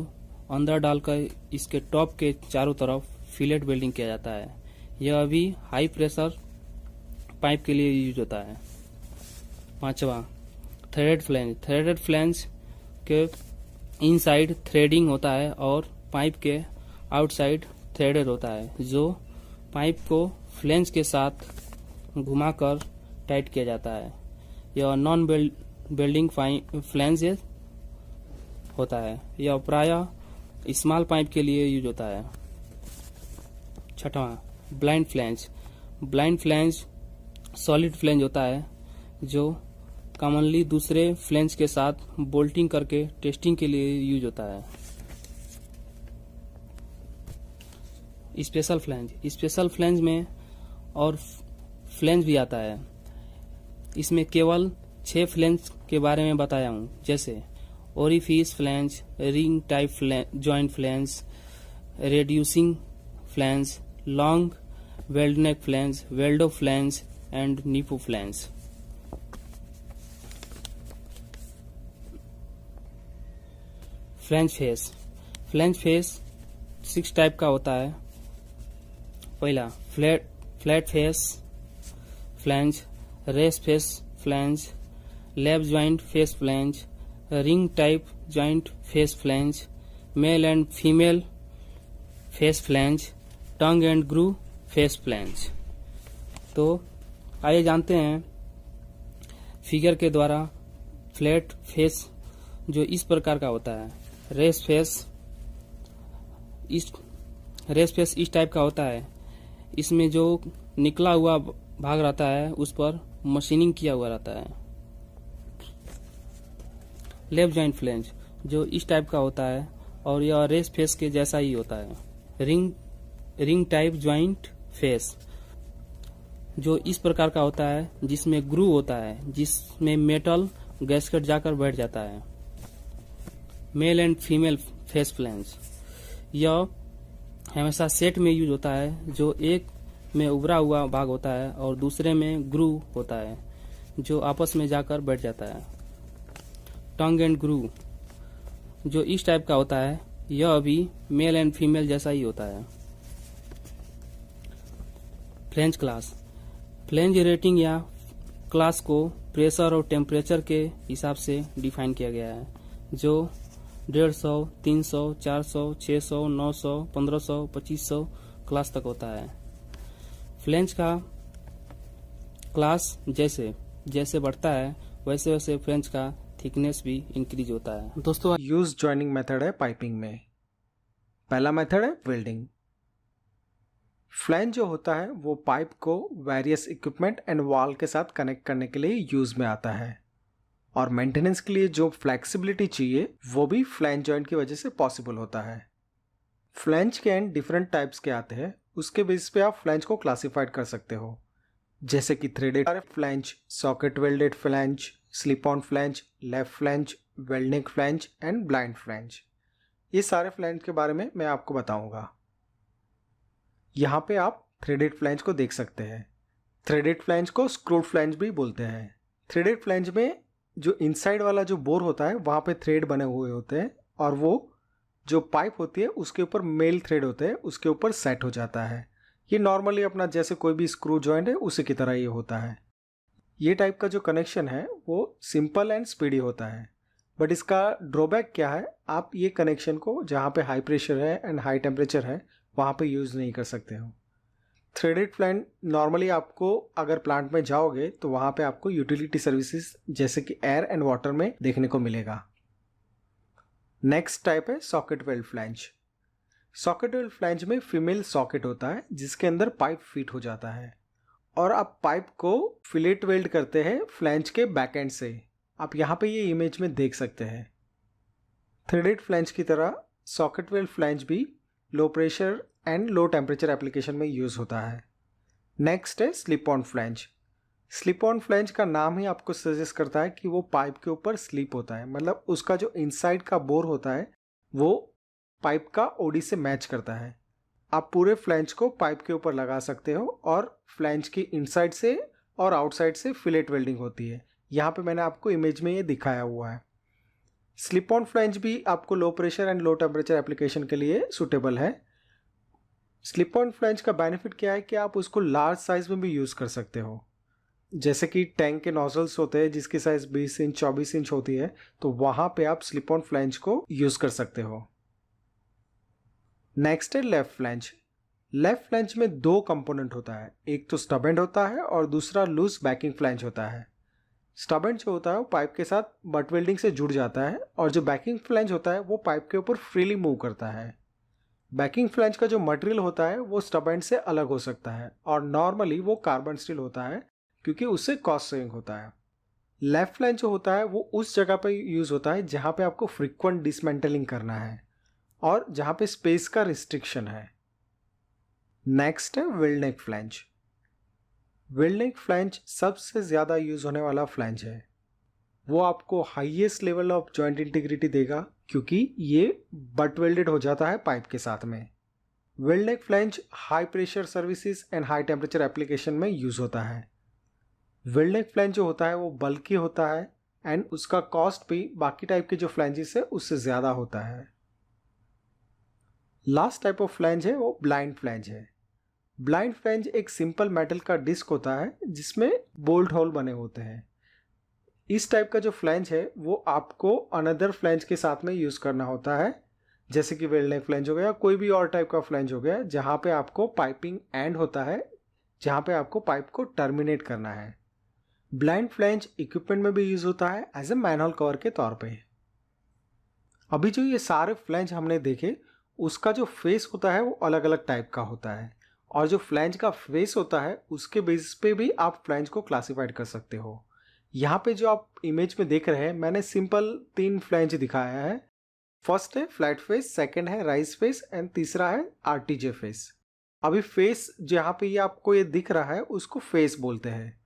अंदर डालकर इसके टॉप के चारों तरफ फिलेट वेल्डिंग किया जाता है। यह अभी हाई प्रेशर पाइप के लिए यूज होता है। पांचवा, थ्रेडेड फ्लेंज के इनसाइड थ्रेडिंग होता है और पाइप के आउटसाइड थ्रेडेड होता है, जो पाइप को फ्लेंज के साथ घुमाकर टाइट किया जाता है। यह नॉन बेल्डिंग फ्लेंज होता है। यह प्रायः स्मॉल पाइप के लिए यूज होता है। छठवां, ब्लाइंड फ्लेंज सॉलिड फ्लेंज होता है, जो कॉमनली दूसरे फ्लेंज के साथ बोल्टिंग करके टेस्टिंग के लिए यूज होता है। स्पेशल फ्लेंज में और फ्लेंज भी आता है। इसमें केवल 6 फ्लेंज के बारे में बताया हूँ, जैसे orifice flange, ring type joint flange, reducing flange, long weld neck flange, weldoflange and nipoflange. Flange face 6 type का होता है। पहला, flat face flange, raised face flange, lap joint face flange, ring type joint face flange, male and female face flange, tongue and groove face flange. तो आइए जानते हैं figure के द्वारा फ्लैट फेस जो इस प्रकार का होता है। रेस फेस इस टाइप का होता है। इसमें जो निकला हुआ भाग रहता है उस पर मशीनिंग किया हुआ रहता है। लेफ्ट जॉइंट फ्लेंज जो इस टाइप का होता है और यह रेस फेस के जैसा ही होता है। रिंग टाइप जॉइंट फेस जो इस प्रकार का होता है, जिसमें ग्रू होता है, जिसमें मेटल गैस्केट जाकर बैठ जाता है। Mail and female face flange यह हमेशा सेट में यूज होता है, जो एक में उभरा हुआ भाग होता है और दूसरे में ग्रू होता है, जो आपस में जाकर बैठ जाता है। टंग एंड ग्रू जो इस टाइप का होता है, यह भी मेल एंड फीमेल जैसा ही होता है। फ्लेंज क्लास फ्लेंज रेटिंग या क्लास को प्रेशर और टेम्परेचर के हिसाब से डिफाइन किया गया है, जो 150, 300, 400, 600, 900, 1500, 2500 क्लास तक होता है। फ्लेंज का क्लास जैसे जैसे बढ़ता है वैसे वैसे फ्लेंज का थिकनेस भी इंक्रीज होता है। दोस्तों, यूज जॉइनिंग मेथड है पाइपिंग में। पहला मेथड है वेल्डिंग। फ्लेंज जो होता है वो पाइप को वेरियस इक्विपमेंट एंड वॉल के साथ कनेक्ट करने के लिए यूज में आता है, और मेंटेनेंस के लिए जो फ्लेक्सिबिलिटी चाहिए वो भी फ्लेंज जॉइंट की वजह से पॉसिबल होता है। फ्लेंज के एंड डिफरेंट टाइप्स के आते हैं, उसके बेसिस पे आप फ्लेंज को क्लासिफाइड कर सकते हो, जैसे कि threaded flange, socket welded flange, slip on flange, left flange, weld neck flange and blind flange. ये सारे फ्लेंज के बारे में मैं आपको बताऊंगा। यहाँ पे आप थ्रेडेड फ्लेंज को देख सकते हैं। थ्रेडेड फ्लेंज को स्क्रूड फ्लेंज भी बोलते हैं। थ्रेडेड फ्लेंज में जो इनसाइड वाला जो बोर होता है वहाँ पे थ्रेड बने हुए होते हैं, और वो जो पाइप होती है उसके ऊपर मेल थ्रेड होते हैं, उसके ऊपर सेट हो जाता है। ये नॉर्मली अपना जैसे कोई भी स्क्रू जॉइंट है उसी की तरह ये होता है। ये टाइप का जो कनेक्शन है वो सिंपल एंड स्पीडी होता है, बट इसका ड्रॉबैक क्या है, आप ये कनेक्शन को जहाँ पे हाई प्रेशर है एंड हाई टेम्परेचर है वहाँ पे यूज़ नहीं कर सकते हो। थ्रेडेड फ्लेंज नॉर्मली आपको अगर प्लांट में जाओगे तो वहाँ पे आपको यूटिलिटी सर्विसेज जैसे कि एयर एंड वाटर में देखने को मिलेगा। नेक्स्ट टाइप है socket weld flange. Socket weld flange में फीमेल सॉकेट होता है जिसके अंदर पाइप फिट हो जाता है, और आप पाइप को फिलेट वेल्ड करते हैं फ्लेंज के बैक एंड से। आप यहाँ पे ये इमेज में देख सकते हैं। थ्रेडेड फ्लेंज की तरह सॉकेट वेल्ड फ्लेंज भी low pressure and low temperature application में यूज़ होता है। नेक्स्ट है slip on flange. Slip on flange का नाम ही आपको सजेस्ट करता है कि वो पाइप के ऊपर स्लिप होता है, मतलब उसका जो इनसाइड का बोर होता है वो पाइप का ओडी से मैच करता है। आप पूरे फ्लैंज को पाइप के ऊपर लगा सकते हो और फ्लैंज की इनसाइड से और आउटसाइड से फिलेट वेल्डिंग होती है। यहाँ पे मैंने आपको इमेज में ये दिखाया हुआ है। स्लिप ऑन फ्लैंज भी आपको low pressure and low temperature application के लिए सूटेबल है। स्लिप ऑन फ्लैंज का बेनिफिट क्या है कि आप उसको लार्ज साइज में भी यूज़ कर सकते हो। जैसे कि टैंक के नोजल्स होते हैं जिसकी साइज 20 इंच 24 इंच होती है, तो वहाँ पे आप स्लिप ऑन फ्लैंज को यूज़ कर सकते हो। नेक्स्ट है लेफ्ट फ्लैंज। लेफ्ट फ्लैंज में दो कंपोनेंट होता है, एक तो स्टब एंड होता है और दूसरा लूज बैकिंग फ्लैंज होता है। स्टब एंड जो होता है वो पाइप के साथ बट वेल्डिंग से जुड़ जाता है और जो बैकिंग फ्लैंज होता है वो पाइप के ऊपर फ्रीली मूव करता है। बैकिंग फ्लैंज का जो मटेरियल होता है वो स्टब एंड से अलग हो सकता है और नॉर्मली वो कार्बन स्टील होता है क्योंकि उससे कॉस्ट सेविंग होता है। लेफ्ट फ्लैंज जो होता है वो उस जगह पे यूज़ होता है जहाँ पे आपको फ्रीक्वेंट डिसमेंटलिंग करना है और जहाँ पे स्पेस का रिस्ट्रिक्शन है। नेक्स्ट है वेल्ड नेक फ्लैंज। वेल्ड नेक फ्लैंज सबसे ज़्यादा यूज़ होने वाला फ्लैंज है। वो आपको highest level of joint integrity देगा क्योंकि ये बट वेल्डेड हो जाता है पाइप के साथ में। Weld neck flange high pressure services and high temperature application में यूज़ होता है। वेल्ड नेक फ्लैंज जो होता है वो बल्की होता है एंड उसका कॉस्ट भी बाकी टाइप के जो फ्लैंजेस है उससे ज़्यादा होता है। लास्ट टाइप ऑफ फ्लैंज है वो ब्लाइंड फ्लैंज है। ब्लाइंड फ्लैंज एक सिंपल मेटल का डिस्क होता है जिसमें बोल्ट होल बने होते हैं। इस टाइप का जो फ्लैंज है वो आपको अनदर फ्लैंज के साथ में यूज़ करना होता है, जैसे कि वेल्ड नेक फ्लैंज हो गया, कोई भी और टाइप का फ्लैंज हो गया, जहाँ पे आपको पाइपिंग एंड होता है, जहाँ पे आपको पाइप को टर्मिनेट करना है। ब्लाइंड फ्लैंज इक्विपमेंट में भी यूज़ होता है एज ए मैनुअल कवर के तौर पे। अभी जो ये सारे फ्लैंज हमने देखे उसका जो फेस होता है वो अलग अलग टाइप का होता है और जो फ्लैंज का फेस होता है उसके बेसिस पे भी आप फ्लैंज को क्लासिफाइड कर सकते हो। यहाँ पे जो आप इमेज में देख रहे हैं मैंने सिंपल 3 फ्लैंज दिखाया है। फर्स्ट है फ्लैट फेस, सेकंड है राइज फेस एंड तीसरा है आरटीजे फेस। अभी फेस जहाँ पे ये आपको ये दिख रहा है उसको फेस बोलते हैं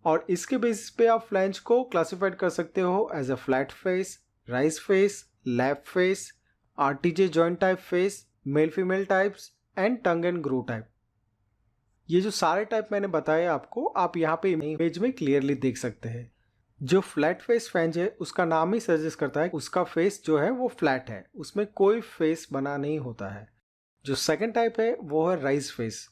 और इसके बेसिस पे आप फ्लैंज को क्लासिफाइड कर सकते हो as a flat face, raise face, lap face, RTJ joint type face, male female types and tongue and groove type. ये जो सारे टाइप मैंने बताए आपको आप यहाँ पे इमेज में क्लियरली देख सकते हैं। जो फ्लैट फेस फ्लैंज है उसका नाम ही सजेस्ट करता है उसका फेस जो है वो फ्लैट है, उसमें कोई फेस बना नहीं होता है। जो सेकंड टाइप है वो है राइज फेस।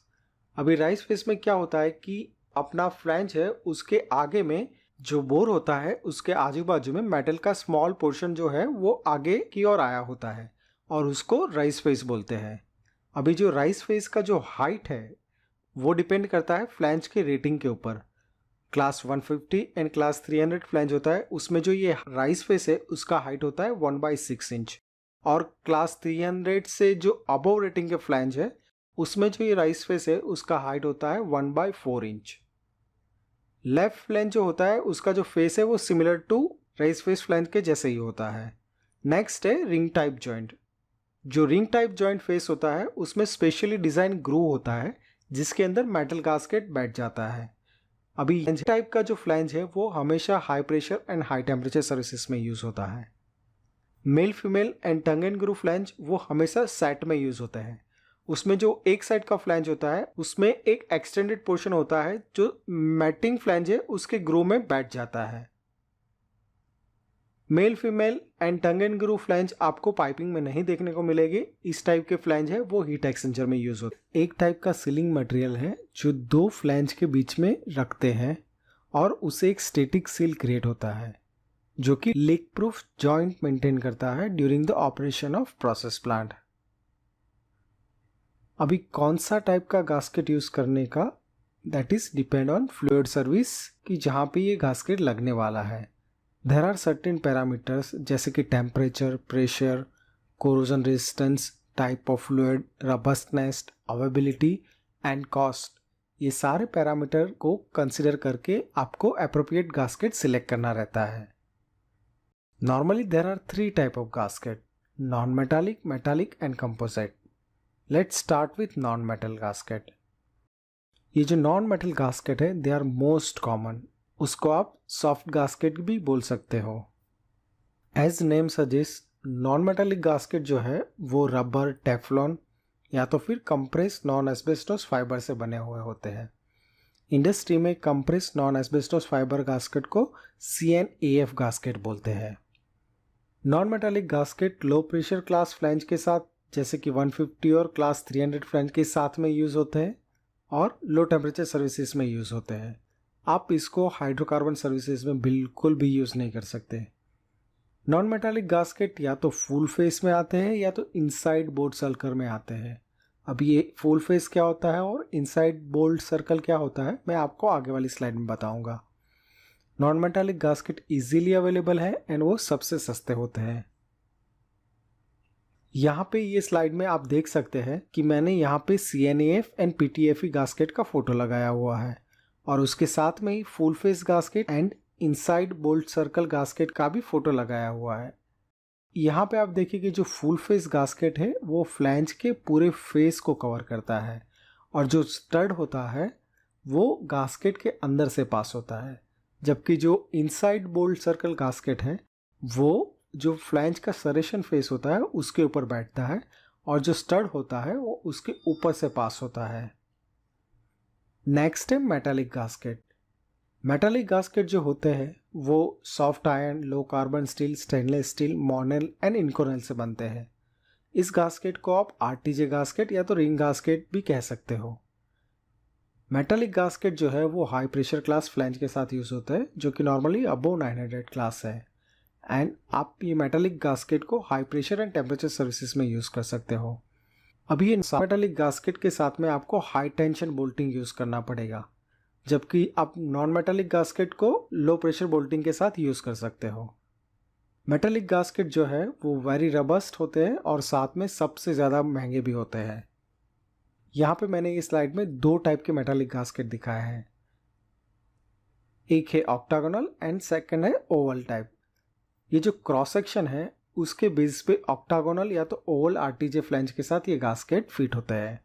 अभी राइज फेस में क्या होता है कि अपना फ्लैंज है उसके आगे में जो बोर होता है उसके आजू बाजू में मेटल का स्मॉल पोर्शन जो है वो आगे की ओर आया होता है और उसको राइज फेस बोलते हैं। अभी जो राइज फेस का जो हाइट है वो डिपेंड करता है फ्लैंज के रेटिंग के ऊपर। क्लास 150 एंड क्लास 300 फ्लैंज होता है उसमें जो ये राइज फेस है उसका हाइट होता है 1/6 इंच और क्लास 300 से जो अबव रेटिंग के फ्लैंज है उसमें जो ये राइज फेस है उसका हाइट होता है 1/4 इंच। लेफ्ट फ्लैंज जो होता है उसका जो फेस है वो similar to raise face flange के जैसे ही होता है। नेक्स्ट है रिंग टाइप जॉइंट। जो रिंग टाइप जॉइंट फेस होता है उसमें स्पेशली डिजाइन ग्रू होता है जिसके अंदर मेटल गास्केट बैठ जाता है। अभी टाइप का जो फ्लैंज है वो हमेशा high pressure and high temperature services में यूज होता है। Male female and tongue and Guru flange वो हमेशा सेट में यूज होते हैं। उसमें जो एक साइड का फ्लैंज होता है उसमें एक एक्सटेंडेड पोर्शन होता है जो मैटिंग फ्लैंज है उसके ग्रू में बैठ जाता है। Male female and tongue and Guru flange आपको पाइपिंग में नहीं देखने को मिलेगी। इस टाइप के फ्लैंज है वो हीट एक्सचेंजर में यूज होते हैं। एक टाइप का सीलिंग मटेरियल है जो दो फ्लैंज के बीच में रखते हैं और उसे एक स्टैटिक सील क्रिएट होता है जो कि लीक प्रूफ जॉइंट मेंटेन करता है during the operation of process plant. अभी कौन सा टाइप का गास्केट यूज करने का that is depend on fluid service कि जहाँ पे ये गास्केट लगने वाला है। देयर आर सर्टेन पैरामीटर्स जैसे कि temperature, pressure, corrosion resistance, type of fluid, robustness, availability and cost. ये सारे पैरामीटर को कंसिडर करके आपको अप्रोप्रिएट गास्केट सिलेक्ट करना रहता है। Normally there are 3 type of gasket, non metallic, metallic and composite. Let's start with non metal gasket. ये जो नॉन मेटल गास्केट है दे आर मोस्ट कॉमन, उसको आप सॉफ्ट गास्केट भी बोल सकते हो। As name suggest non metallic gasket जो है वो रबर, टेफ्लॉन या तो फिर कंप्रेस नॉन एस्बेस्टोस फाइबर से बने हुए होते हैं। इंडस्ट्री में compress non asbestos fibre gasket को CNAF गास्केट बोलते हैं। Non metallic gasket low pressure class flange के साथ जैसे कि 150 और क्लास 300 फ्लैंज के साथ में यूज़ होते हैं और लो टेम्परेचर सर्विसेज में यूज़ होते हैं। आप इसको हाइड्रोकार्बन सर्विसेज में बिल्कुल भी यूज़ नहीं कर सकते। नॉन मेटालिक गास्केट या तो फुल फेस में आते हैं या तो इनसाइड बोल्ट सर्कल में आते हैं। अब ये फुल फेस क्या होता है और इनसाइड बोल्ट सर्कल क्या होता है मैं आपको आगे वाली स्लाइड में बताऊंगा। Non metallic gasket easily available है एंड वो सबसे सस्ते होते हैं। यहाँ पे ये स्लाइड में आप देख सकते हैं कि मैंने यहाँ पे CNAF एंड PTFE गास्केट का फोटो लगाया हुआ है और उसके साथ में ही full face gasket and inside bolt circle gasket का भी फोटो लगाया हुआ है। यहाँ पे आप देखिए कि जो फुल फेस गास्केट है वो फ्लैंज के पूरे फेस को कवर करता है और जो स्टड होता है वो गास्केट के अंदर से पास होता है, जबकि जो इनसाइड बोल्ट सर्कल गास्केट है वो जो फ्लैंज का सरेशन फेस होता है उसके ऊपर बैठता है और जो स्टड होता है वो उसके ऊपर से पास होता है। नेक्स्ट है मेटालिक गास्केट। मेटालिक गास्केट जो होते हैं वो soft iron, low carbon steel, stainless steel, Monel and Inconel से बनते हैं। इस गास्केट को आप RTJ गास्केट या तो रिंग गास्केट भी कह सकते हो। मेटालिक गास्केट जो है वो हाई प्रेशर क्लास फ्लैंज के साथ यूज होता है जो कि नॉर्मली अबव 900 क्लास है एंड आप ये मेटालिक गास्केट को high pressure and temperature services में यूज कर सकते हो। अभी ये मेटालिक गास्केट के साथ में आपको हाई टेंशन बोल्टिंग यूज करना पड़ेगा, जबकि आप नॉन मेटालिक गास्केट को लो प्रेशर बोल्टिंग के साथ यूज कर सकते हो। मेटालिक गास्केट जो है वो वेरी रबस्ट होते हैं और साथ में सबसे ज़्यादा महंगे भी होते हैं। यहाँ पे मैंने इस स्लाइड में 2 टाइप के मेटालिक गास्केट दिखाए हैं, एक है ऑक्टागोनल एंड सेकंड है ओवल टाइप। ये जो क्रॉस सेक्शन है उसके बेस पे ऑक्टागोनल या तो ओवल RTJ फ्लैंज के साथ ये गास्केट फिट होता है।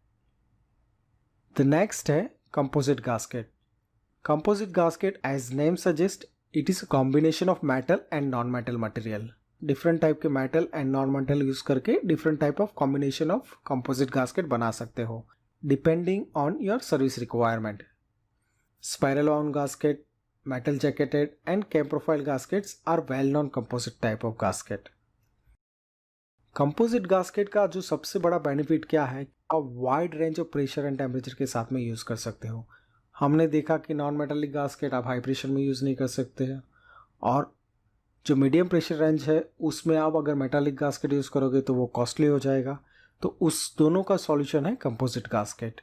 द नेक्स्ट है composite gasket. Composite gasket, as name suggests, it is a combination of metal and non-metal material. Different type के metal and non metal use करके different type of combination of composite gasket बना सकते हो depending on your service requirement. Spiral wound gasket, metal jacketed and cam profile gaskets are well known composite type of gasket. Composite gasket का जो सबसे बड़ा benefit क्या है, आप wide range of pressure and temperature के साथ में यूज़ कर सकते हो। हमने देखा कि नॉन मेटालिक गास्केट आप हाई प्रेशर में यूज़ नहीं कर सकते हैं और जो मीडियम प्रेशर रेंज है उसमें आप अगर मेटालिक गास्केट यूज़ करोगे तो वो कॉस्टली हो जाएगा। तो उस दोनों का सॉल्यूशन है composite gasket.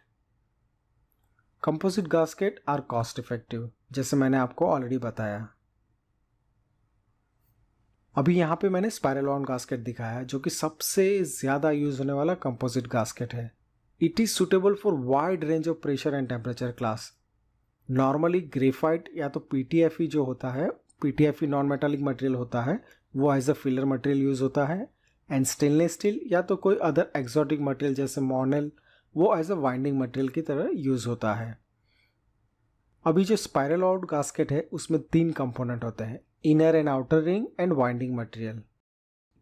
Composite gasket are cost effective, जैसे मैंने आपको ऑलरेडी बताया। अभी यहाँ पे मैंने स्पाइरल वाउंड गास्केट दिखाया है जो कि सबसे ज़्यादा यूज होने वाला कंपोजिट गास्केट है। It is suitable for wide range of pressure and temperature class. Normally graphite या तो PTFE जो होता है, PTFE नॉन मेटालिक मटेरियल होता है, वो as a filler material use होता है एंड स्टेनलेस स्टील या तो कोई अदर एक्सोटिक मटेरियल जैसे मोनेल वो एज अ वाइंडिंग मटेरियल की तरह यूज़ होता है। अभी जो स्पाइरल वाउंड गास्केट है उसमें 3 कंपोनेंट होते हैं, inner and outer ring and winding material.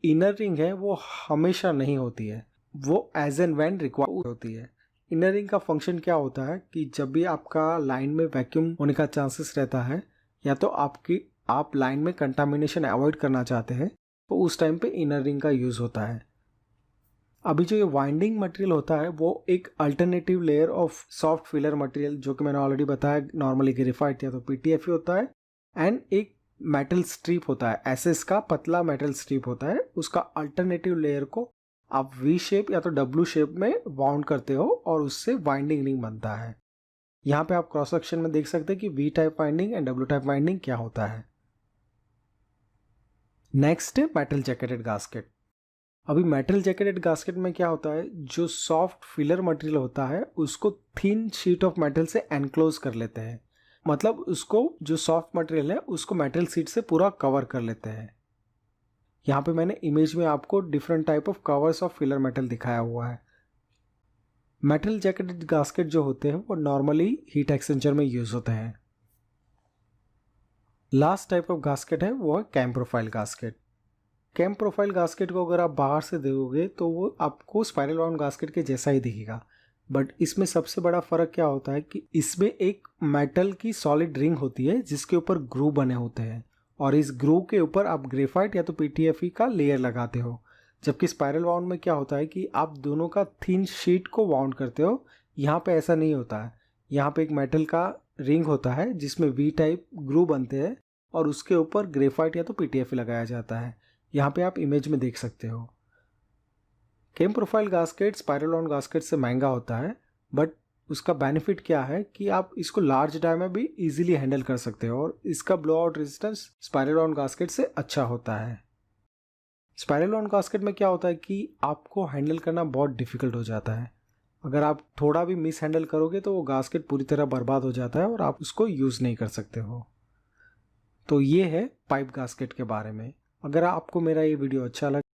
Inner ring है वो हमेशा नहीं होती है, वो एज एंड व्हेन रिक्वायर्ड होती है। इनर रिंग का फंक्शन क्या होता है कि जब भी आपका लाइन में वैक्यूम होने का चांसेस रहता है या तो आप लाइन में कंटामिनेशन अवॉइड करना चाहते हैं तो उस टाइम पे इनर रिंग का यूज़ होता है। अभी जो ये वाइंडिंग मटेरियल होता है वो एक alternative layer of soft filler material जो कि मैंने ऑलरेडी बताया नॉर्मली ग्रेफाइट या तो PTFE होता है एंड एक मेटल स्ट्रिप होता है, SS का पतला मेटल स्ट्रिप होता है, उसका अल्टरनेटिव लेयर को आप V शेप या तो W शेप में वाउंड करते हो और उससे वाइंडिंग रिंग बनता है। यहाँ पे आप क्रॉस सेक्शन में देख सकते हैं कि V type winding and W type winding क्या होता है। नेक्स्ट है मेटल जैकेटेड गास्केट। अभी मेटल जैकेटेड गास्केट में क्या होता है, जो सॉफ्ट फिलर मटेरियल होता है उसको थिन शीट ऑफ मेटल से एनक्लोज कर लेते हैं, मतलब उसको जो सॉफ्ट मटेरियल है उसको मेटल शीट से पूरा कवर कर लेते हैं। यहाँ पे मैंने इमेज में आपको different type of covers of filler metal दिखाया हुआ है। मेटल जैकेटेड गास्केट जो होते हैं वो नॉर्मली हीट एक्सचेंजर में यूज होते हैं। लास्ट टाइप ऑफ गास्केट है वो है cam profile gasket. Cam profile gasket को अगर आप बाहर से देखोगे तो वो आपको स्पाइरल बाउंड गास्केट के जैसा ही दिखेगा, बट इसमें सबसे बड़ा फ़र्क क्या होता है कि इसमें एक मेटल की सॉलिड रिंग होती है जिसके ऊपर ग्रू बने होते हैं, और इस ग्रू के ऊपर आप ग्रेफाइट या तो PTFE का लेयर लगाते हो। जबकि स्पाइरल बाउंड में क्या होता है कि आप दोनों का थिन शीट को बाउंड करते हो, यहाँ पे ऐसा नहीं होता है। यहाँ पे एक मेटल का रिंग होता है जिसमें V टाइप ग्रू बनते हैं और उसके ऊपर ग्रेफाइट या तो PTFE लगाया जाता है। यहाँ पे आप इमेज में देख सकते हो। Cam profile gasket spiral bound gasket से महंगा होता है, बट उसका बेनिफिट क्या है कि आप इसको लार्ज डाई में भी इजीली हैंडल कर सकते हो और इसका blow out resistance spiral bound gasket से अच्छा होता है। स्पाइरल बाउंड गास्केट में क्या होता है कि आपको हैंडल करना बहुत डिफिकल्ट हो जाता है। अगर आप थोड़ा भी मिस हैंडल करोगे तो वो गास्केट पूरी तरह बर्बाद हो जाता है और आप उसको यूज़ नहीं कर सकते हो। तो ये है पाइप गास्केट के बारे में। अगर आपको मेरा ये वीडियो अच्छा लगे